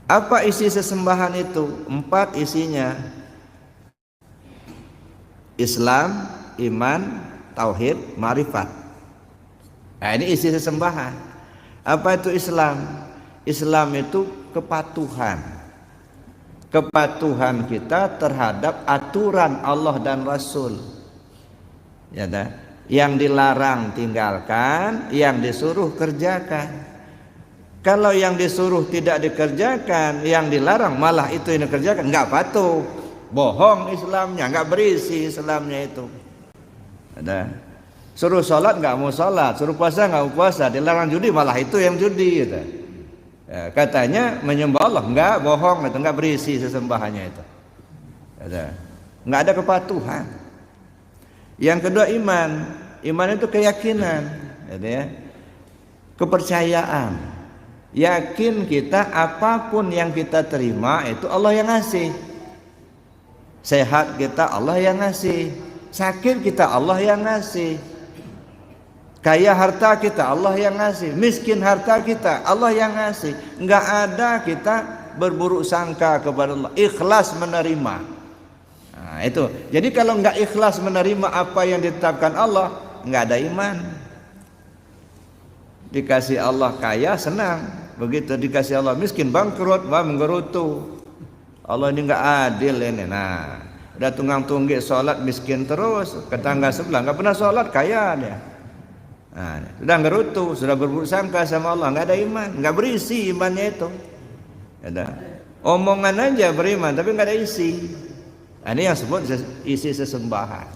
Apa isi sesembahan itu? 4 isinya. Islam, iman, tauhid, ma'rifat. Nah, ini isi sesembahan. Apa itu Islam? Islam itu kepatuhan. Kepatuhan kita terhadap aturan Allah dan Rasul. Ya dah. Yang dilarang tinggalkan, yang disuruh kerjakan. Kalau yang disuruh tidak dikerjakan, yang dilarang malah itu yang dikerjakan, enggak patuh. Bohong Islamnya, enggak berisi Islamnya itu. Ada. Suruh sholat enggak mau sholat, suruh puasa enggak mau puasa, dilarang judi malah itu yang judi gitu. Ya, katanya menyembah Allah, enggak, bohong, itu enggak berisi sesembahannya itu. Ada. Enggak ada kepatuhan. Yang kedua iman. Iman itu keyakinan, gitu ya. Kepercayaan. Yakin kita apapun yang kita terima itu Allah yang ngasih. Sehat kita Allah yang ngasih. Sakit kita Allah yang ngasih. Kaya harta kita Allah yang ngasih. Miskin harta kita Allah yang ngasih. Enggak ada kita berburuk sangka kepada Allah. Ikhlas menerima. Nah, itu. Jadi kalau enggak ikhlas menerima apa yang ditetapkan Allah, enggak ada iman. Dikasih Allah kaya senang. Begitu dikasih Allah miskin bangkrut, menggerutu. Allah ini enggak adil ini. Nah, udah tunggang-tunggik sholat miskin terus, ke tangga sebelah enggak pernah sholat kaya dia. Nah, sudah ngerutu, sudah berburuk sangka sama Allah, enggak ada iman, enggak berisi imannya itu. Ada omongan aja beriman tapi enggak ada isi. Nah, ini yang disebut isi sesembahan.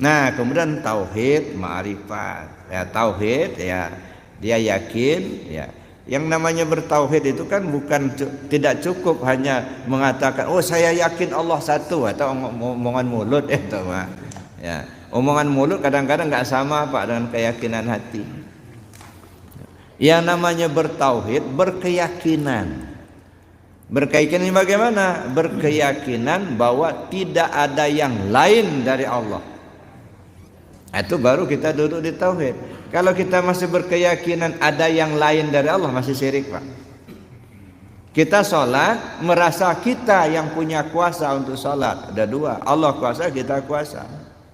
Nah, kemudian tauhid, ma'rifat. Ya, tauhid ya dia yakin ya. Yang namanya bertauhid itu kan bukan tidak cukup hanya mengatakan oh saya yakin Allah satu atau omongan mulut itu Pak. Ya, omongan mulut kadang-kadang enggak sama Pak dengan keyakinan hati. Yang namanya bertauhid berkeyakinan. Berkeyakinan bagaimana? Berkeyakinan bahwa tidak ada yang lain dari Allah. Itu baru kita duduk di tauhid. Kalau kita masih berkeyakinan ada yang lain dari Allah, masih syirik Pak. Kita sholat merasa kita yang punya kuasa untuk sholat. Ada dua, Allah kuasa, kita kuasa.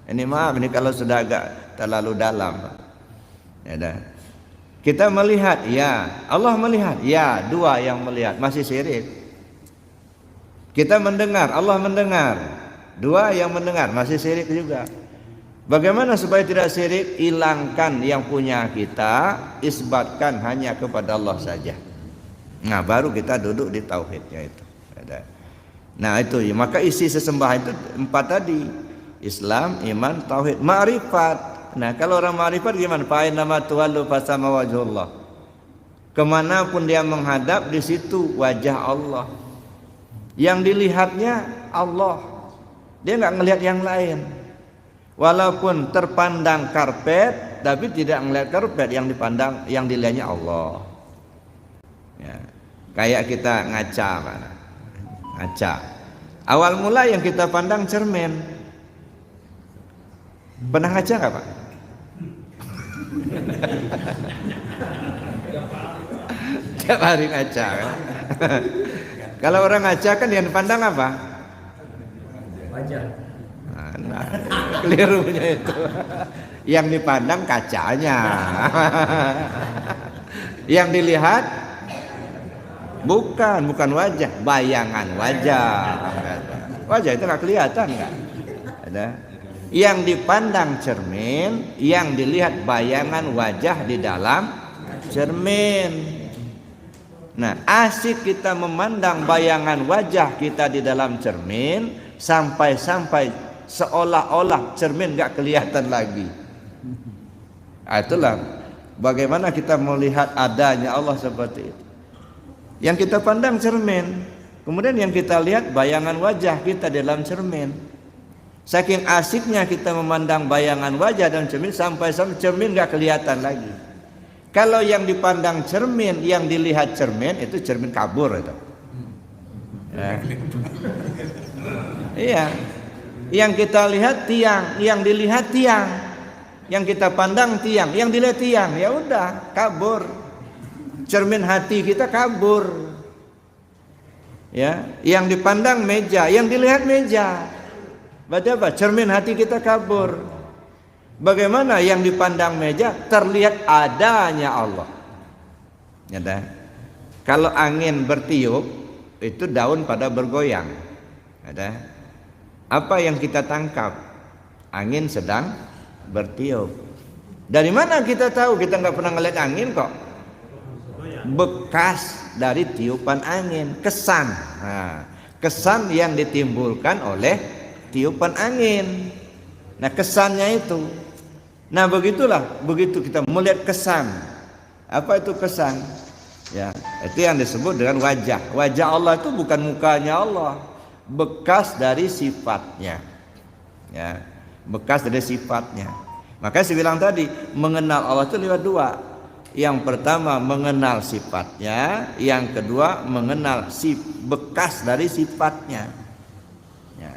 Ini maaf, ini kalau sudah agak terlalu dalam Pak. Ya dah. Kita melihat, ya Allah melihat, ya dua yang melihat, masih syirik. Kita mendengar, Allah mendengar, dua yang mendengar, masih syirik juga. Bagaimana supaya tidak syirik? Hilangkan yang punya kita, isbatkan hanya kepada Allah saja. Nah, baru kita duduk di tauhidnya itu. Nah, itu ya. Maka isi sesembahan itu 4 tadi. Islam, iman, tauhid, ma'rifat. Nah, kalau orang ma'rifat gimana? Fa'inna ma tuwallu fasama wajhullah. Kemanapun dia menghadap, di situ wajah Allah. Yang dilihatnya Allah. Dia nggak ngelihat yang lain. Walaupun terpandang karpet, tapi tidak melihat karpet, yang dipandang, yang dilihatnya Allah. Ya. Kayak kita ngaca, mana? Ngaca. Awal mula yang kita pandang cermin. Pernah ngaca nggak Pak? Tiap hari ngaca kan? Kalau orang ngaca kan yang dipandang apa? Wajah. Nah, kelirunya itu. Yang dipandang kacanya. Yang dilihat bukan wajah, bayangan wajah. Wajah itu nggak kelihatan nggak? Ada. Yang dipandang cermin, yang dilihat bayangan wajah di dalam cermin. Nah, asik kita memandang bayangan wajah kita di dalam cermin sampai seolah-olah cermin nggak kelihatan lagi. Itulah bagaimana kita melihat adanya Allah seperti itu. Yang kita pandang cermin, kemudian yang kita lihat bayangan wajah kita dalam cermin. Saking asiknya kita memandang bayangan wajah dalam cermin sampai cermin nggak kelihatan lagi. Kalau yang dipandang cermin, yang dilihat cermin, itu cermin kabur itu. Ya. Iya. Yang kita lihat tiang, yang dilihat tiang, yang kita pandang tiang, yang dilihat tiang, ya udah kabur. Cermin hati kita kabur. Ya, yang dipandang meja, yang dilihat meja. Berarti apa? Cermin hati kita kabur. Bagaimana yang dipandang meja terlihat adanya Allah. Ya dah. Kalau angin bertiup, itu daun pada bergoyang. Ya dah. Apa yang kita tangkap? Angin sedang bertiup. Dari mana kita tahu? Kita nggak pernah ngeliat angin kok. Bekas dari tiupan angin, kesan. Nah, kesan yang ditimbulkan oleh tiupan angin. Nah, kesannya itu. Nah, begitu kita melihat kesan. Apa itu kesan? Ya, itu yang disebut dengan wajah. Wajah Allah itu bukan mukanya Allah, bekas dari sifatnya. Ya, bekas dari sifatnya. Makanya saya bilang tadi, mengenal Allah itu lewat dua. Yang pertama mengenal sifatnya, yang kedua mengenal bekas dari sifatnya. Ya.